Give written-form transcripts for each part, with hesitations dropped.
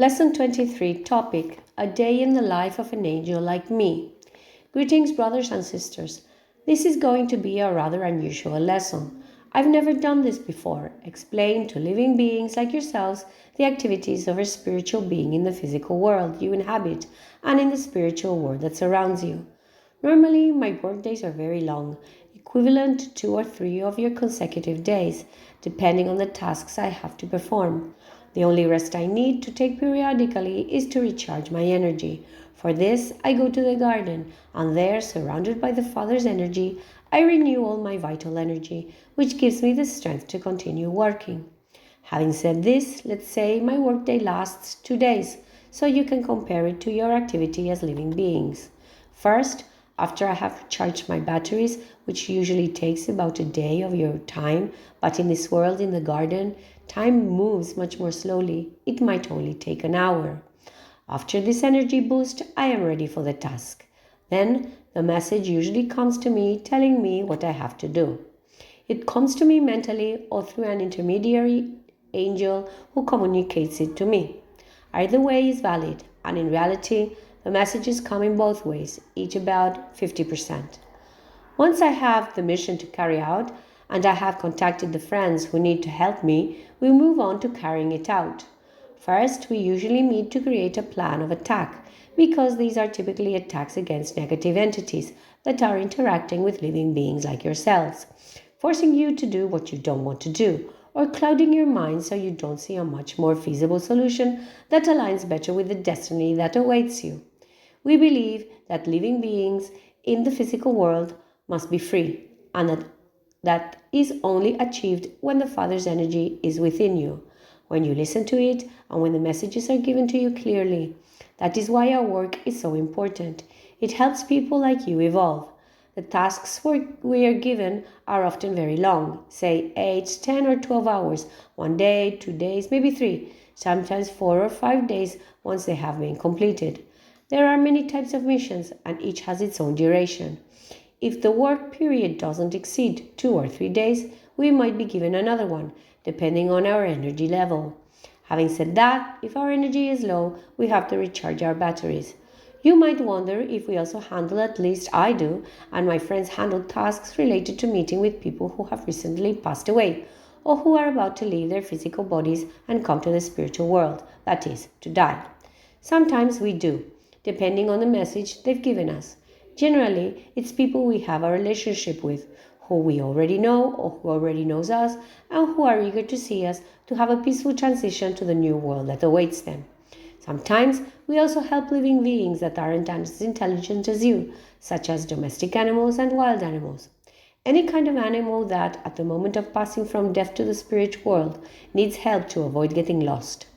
Lesson 23, topic, A Day in the Life of an Angel Like Me. Greetings, brothers and sisters. This is going to be a rather unusual lesson. I've never done this before, explain to living beings like yourselves the activities of a spiritual being in the physical world you inhabit and in the spiritual world that surrounds you. Normally, my work days are very long, equivalent to 2 or 3 of your consecutive days, depending on the tasks I have to perform. The only rest I need to take periodically is to recharge my energy. For this, I go to the garden, and there, surrounded by the Father's energy, I renew all my vital energy, which gives me the strength to continue working. Having said this, let's say my workday lasts 2 days, so you can compare it to your activity as living beings. First, after I have charged my batteries, which usually takes about a day of your time, but in this world in the garden, time moves much more slowly. It might only take an hour. After this energy boost, I am ready for the task. Then the message usually comes to me telling me what I have to do. It comes to me mentally or through an intermediary angel who communicates it to me. Either way is valid, and in reality, the messages come in both ways, each about 50%. Once I have the mission to carry out, and I have contacted the friends who need to help me, we move on to carrying it out. First, we usually meet to create a plan of attack, because these are typically attacks against negative entities that are interacting with living beings like yourselves, forcing you to do what you don't want to do, or clouding your mind so you don't see a much more feasible solution that aligns better with the destiny that awaits you. We believe that living beings in the physical world must be free, and that is only achieved when the Father's energy is within you, when you listen to it, and when the messages are given to you clearly. That is why our work is so important. It helps people like you evolve. The tasks we are given are often very long, say 8, 10 or 12 hours, 1 day, 2 days, maybe 3, sometimes 4 or 5 days once they have been completed. There are many types of missions, and each has its own duration. If the work period doesn't exceed 2 or 3 days, we might be given another one, depending on our energy level. Having said that, if our energy is low, we have to recharge our batteries. You might wonder if we also handle, at least I do, and my friends handle tasks related to meeting with people who have recently passed away, or who are about to leave their physical bodies and come to the spiritual world, that is, to die. Sometimes we do, depending on the message they've given us. Generally, it's people we have a relationship with, who we already know or who already knows us, and who are eager to see us to have a peaceful transition to the new world that awaits them. Sometimes we also help living beings that aren't as intelligent as you, such as domestic animals and wild animals. Any kind of animal that, at the moment of passing from death to the spirit world, needs help to avoid getting lost.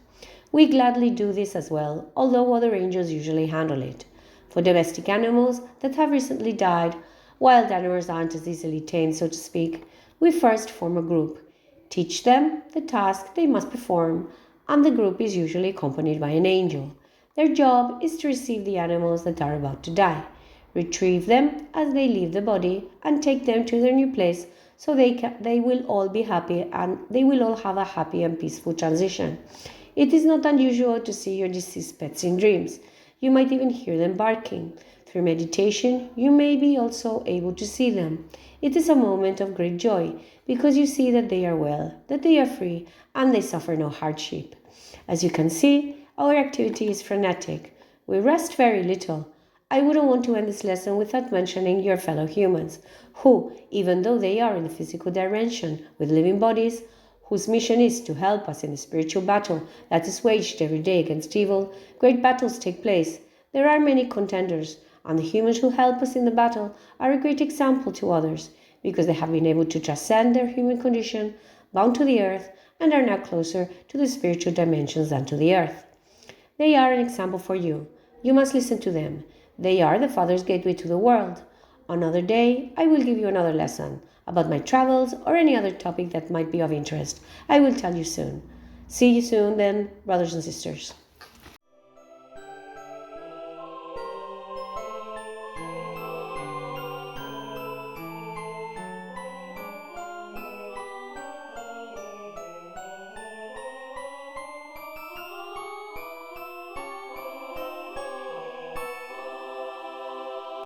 We gladly do this as well, although other angels usually handle it. For domestic animals that have recently died, wild animals aren't as easily tamed, so to speak, we first form a group, teach them the task they must perform, and the group is usually accompanied by an angel. Their job is to receive the animals that are about to die, retrieve them as they leave the body, and take them to their new place so they will all be happy and they will all have a happy and peaceful transition. It is not unusual to see your deceased pets in dreams. You might even hear them barking. Through meditation, you may be also able to see them. It is a moment of great joy because you see that they are well, that they are free, and they suffer no hardship. As you can see, our activity is frenetic. We rest very little. I wouldn't want to end this lesson without mentioning your fellow humans, who, even though they are in the physical dimension with living bodies, whose mission is to help us in the spiritual battle that is waged every day against evil, great battles take place. There are many contenders, and the humans who help us in the battle are a great example to others, because they have been able to transcend their human condition, bound to the earth, and are now closer to the spiritual dimensions than to the earth. They are an example for you. You must listen to them. They are the Father's gateway to the world. Another day, I will give you another lesson about my travels or any other topic that might be of interest. I will tell you soon. See you soon then, brothers and sisters.